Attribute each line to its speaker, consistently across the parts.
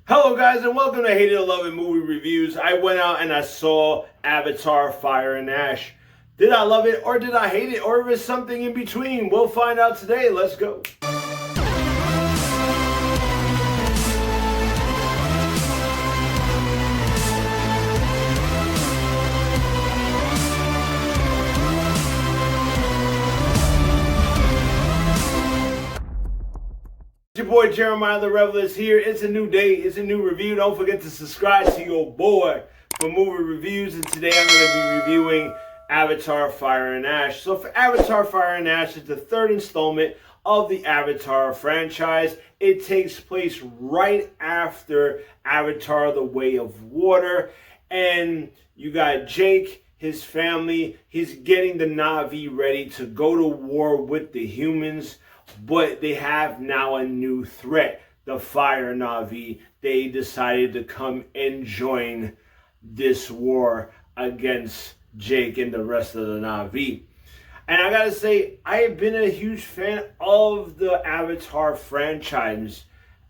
Speaker 1: Hello guys and welcome to Hate It or Love It Movie Reviews. I went out and I saw Avatar Fire and Ash. Did I love it or did I hate it, or is something in between? We'll find out today. Let's go. Your boy Jeremiah The Revelous here. It's a new day, it's a new review. Don't forget to subscribe to your boy for movie reviews. And today I'm going to be reviewing Avatar Fire and Ash. So for Avatar Fire and Ash, it's the third installment of the Avatar franchise. It takes place right after Avatar The Way of Water. And you got Jake, his family. He's getting the Na'vi ready to go to war with the humans. But they have now a new threat, the Fire Na'vi. They decided to come and join this war against Jake and the rest of the Na'vi. And I gotta say, I have been a huge fan of the Avatar franchise.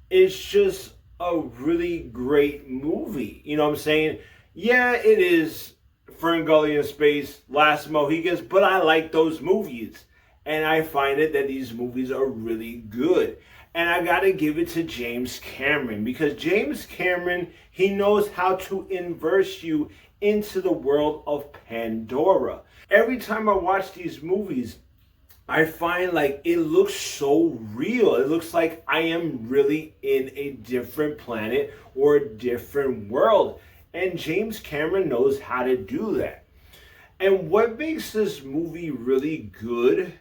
Speaker 1: It's just a really great movie. You know what I'm saying? Yeah, it is Ferngully in Space, Last Mohicans, but I like those movies. And I find it that these movies are really good. And I gotta give it to James Cameron, because James Cameron, he knows how to immerse you into the world of Pandora. Every time I watch these movies, I find like it looks so real. It looks like I am really in a different planet or a different world. And James Cameron knows how to do that. And what makes this movie really good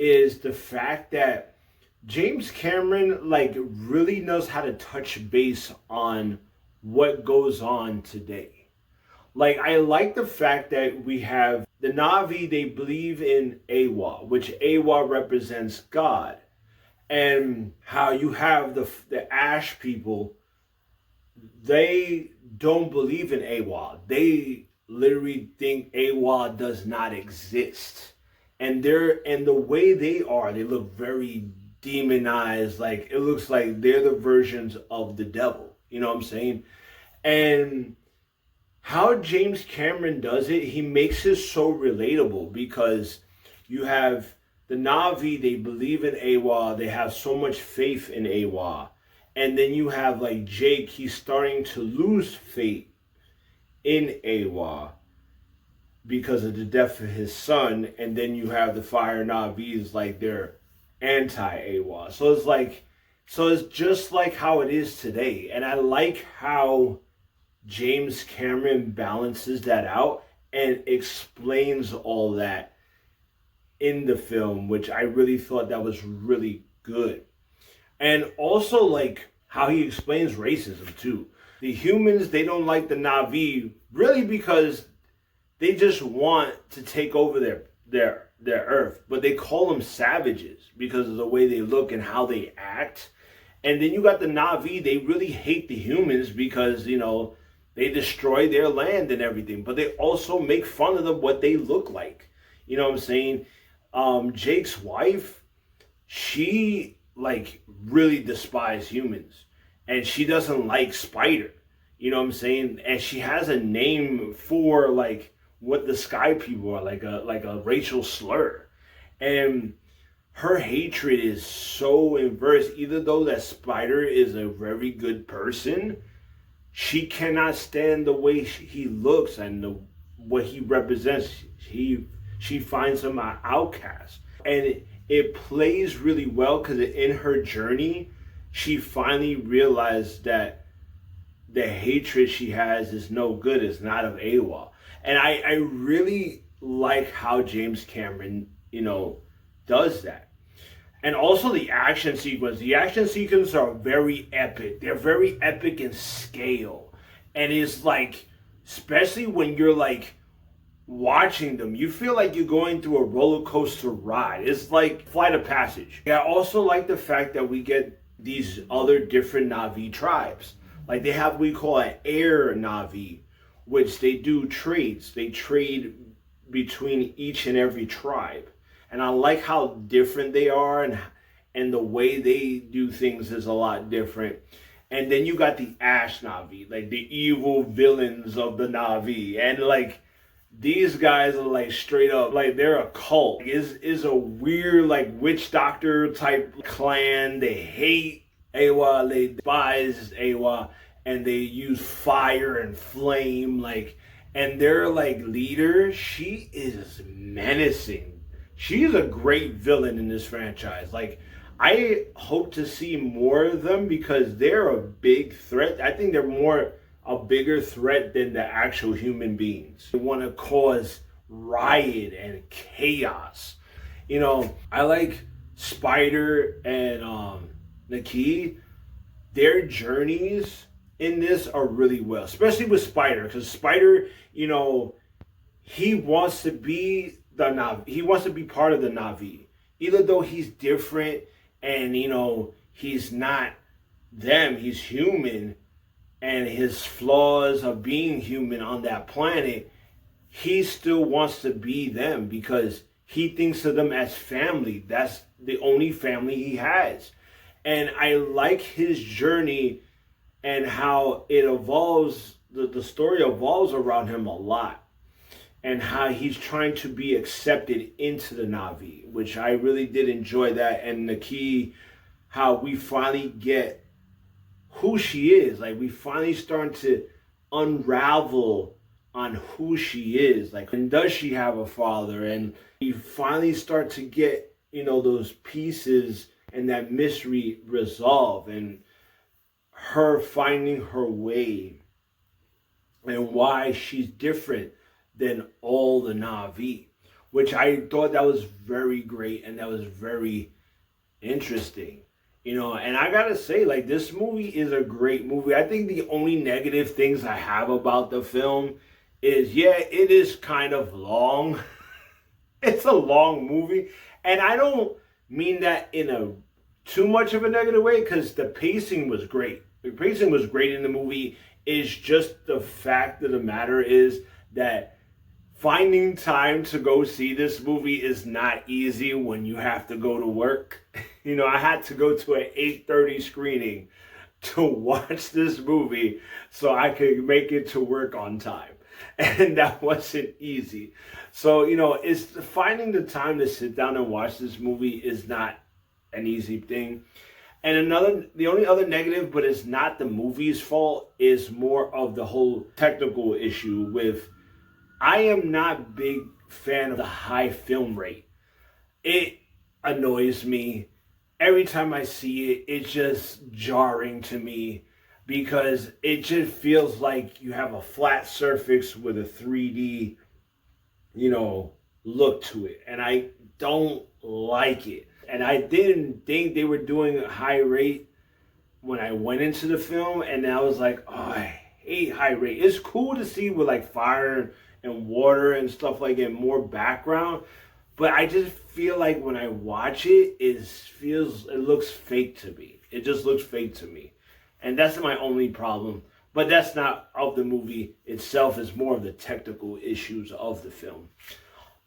Speaker 1: is the fact that James Cameron really knows how to touch base on what goes on today. I like the fact that we have the Na'vi, they believe in Awa, which Awa represents God. And how you have the Ash people, they don't believe in Awa. They literally think Awa does not exist. And the way they look very demonized. Like, it looks like they're the versions of the devil. You know what I'm saying? And how James Cameron does it, he makes it so relatable, because you have the Na'vi, they believe in Awa, they have so much faith in Awa. And then you have like Jake, he's starting to lose faith in Awa because of the death of his son. And then you have the Fire Na'vis, like they're anti-Awa. So it's just like how it is today. And I like how James Cameron balances that out and explains all that in the film, which I really thought that was really good. And also like how he explains racism too. The humans, they don't like the Na'vi really because they just want to take over their earth. But they call them savages because of the way they look and how they act. And then you got the Na'vi, they really hate the humans because, you know, they destroy their land and everything. But they also make fun of them, what they look like. You know what I'm saying? Jake's wife, she really despises humans. And she doesn't like Spider. You know what I'm saying? And she has a name for what the sky people are, like a racial slur. And her hatred is so inverse. Even though that Spider is a very good person, she cannot stand the way he looks and what he represents. She finds him an outcast. And it plays really well because in her journey, she finally realized that the hatred she has is no good. It's not of Awa. And I really like how James Cameron, does that. And also the action sequence. The action sequences are very epic. They're very epic in scale. And it's especially when you're watching them, you feel like you're going through a roller coaster ride. It's like Flight of Passage. I also like the fact that we get these other different Na'vi tribes. Like they have what we call an air Na'vi, which they do trades. They trade between each and every tribe. And I like how different they are, and the way they do things is a lot different. And then you got the Ash Na'vi, like the evil villains of the Na'vi. And like these guys are like straight up, like they're a cult. Is a weird like witch doctor type clan. They hate Awa, they despise Awa, and they use fire and flame, like, and their like leader, she is menacing. She's a great villain in this franchise. Like, I hope to see more of them because they're a big threat. I think they're more a bigger threat than the actual human beings. They want to cause riot and chaos. You know, I like Spider and Nakia. Their journeys in this are really well, especially with Spider, because Spider, you know, he wants to be the Na'vi. He wants to be part of the Na'vi, even though he's different and, you know, he's not them. He's human, and his flaws of being human on that planet, he still wants to be them because he thinks of them as family. That's the only family he has. And I like his journey and how it evolves, the story evolves around him a lot. And how he's trying to be accepted into the Na'vi, which I really did enjoy that. And Nakia, how we finally get who she is. Like, we finally starting to unravel on who she is. Like, and does she have a father? And we finally start to get, you know, those pieces and that mystery resolve, and her finding her way and why she's different than all the Na'vi, which I thought that was very great and that was very interesting. You know, and I gotta say, like, this movie is a great movie. I think the only negative things I have about the film is, yeah, it is kind of long. It's a long movie. And I don't mean that in a too much of a negative way, because the pacing was great. The pacing was great in the movie. It's just the fact of the matter is that finding time to go see this movie is not easy when you have to go to work. You know, I had to go to an 8:30 screening to watch this movie so I could make it to work on time. And that wasn't easy. So, you know, it's finding the time to sit down and watch this movie is not an easy thing. And the only other negative, but it's not the movie's fault, is more of the whole technical issue with, I am not big fan of the high film rate. It annoys me. Every time I see it, it's just jarring to me because it just feels like you have a flat surface with a 3D, you know, look to it. And I don't like it. And I didn't think they were doing a high rate when I went into the film. And I was like, oh, I hate high rate. It's cool to see with like fire and water and stuff like that, more background. But I just feel like when I watch it, it looks fake to me. It just looks fake to me. And that's my only problem. But that's not of the movie itself. It's more of the technical issues of the film.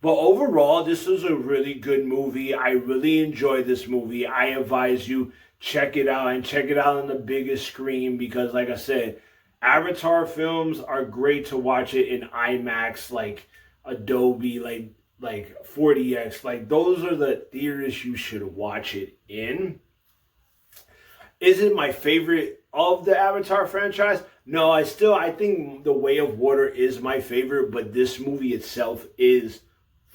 Speaker 1: But overall, this was a really good movie. I really enjoyed this movie. I advise you, check it out, and check it out on the biggest screen because, like I said, Avatar films are great to watch it in IMAX, like Adobe, like 40X. Like, those are the theaters you should watch it in. Is it my favorite of the Avatar franchise? No, I think The Way of Water is my favorite, but this movie itself is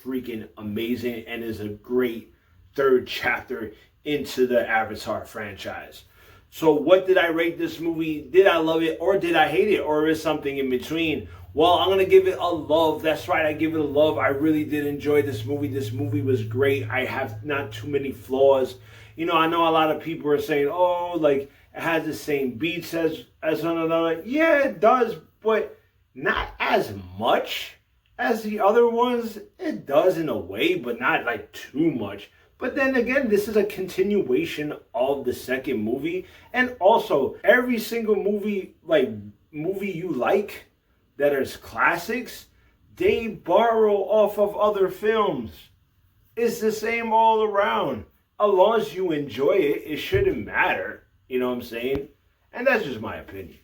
Speaker 1: freaking amazing and is a great third chapter into the Avatar franchise. So what did I rate this movie? Did I love it or did I hate it, or is something in between? Well, I'm going to give it a love. That's right, I give it a love. I really did enjoy this movie. This movie was great. I have not too many flaws. You know, I know a lot of people are saying, oh, like, it has the same beats as another. Yeah, it does, but not as much as the other ones. It does in a way, but not like too much. But then again, this is a continuation of the second movie. And also, every single movie you like that is classics, they borrow off of other films. It's the same all around. As long as you enjoy it, it shouldn't matter. You know what I'm saying? And that's just my opinion.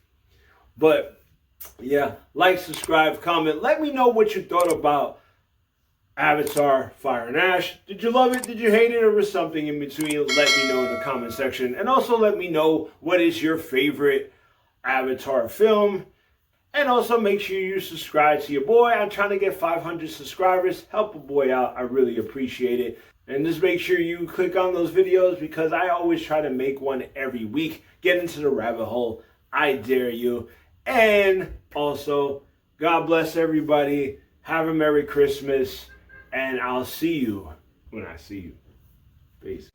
Speaker 1: But yeah, like, subscribe, comment. Let me know what you thought about Avatar Fire and Ash. Did you love it? Did you hate it? Or was something in between? Let me know in the comment section. And also let me know what is your favorite Avatar film. And also make sure you subscribe to your boy. I'm trying to get 500 subscribers. Help a boy out. I really appreciate it. And just make sure you click on those videos because I always try to make one every week. Get into the rabbit hole. I dare you. And also, God bless everybody. Have a Merry Christmas. And I'll see you when I see you. Peace.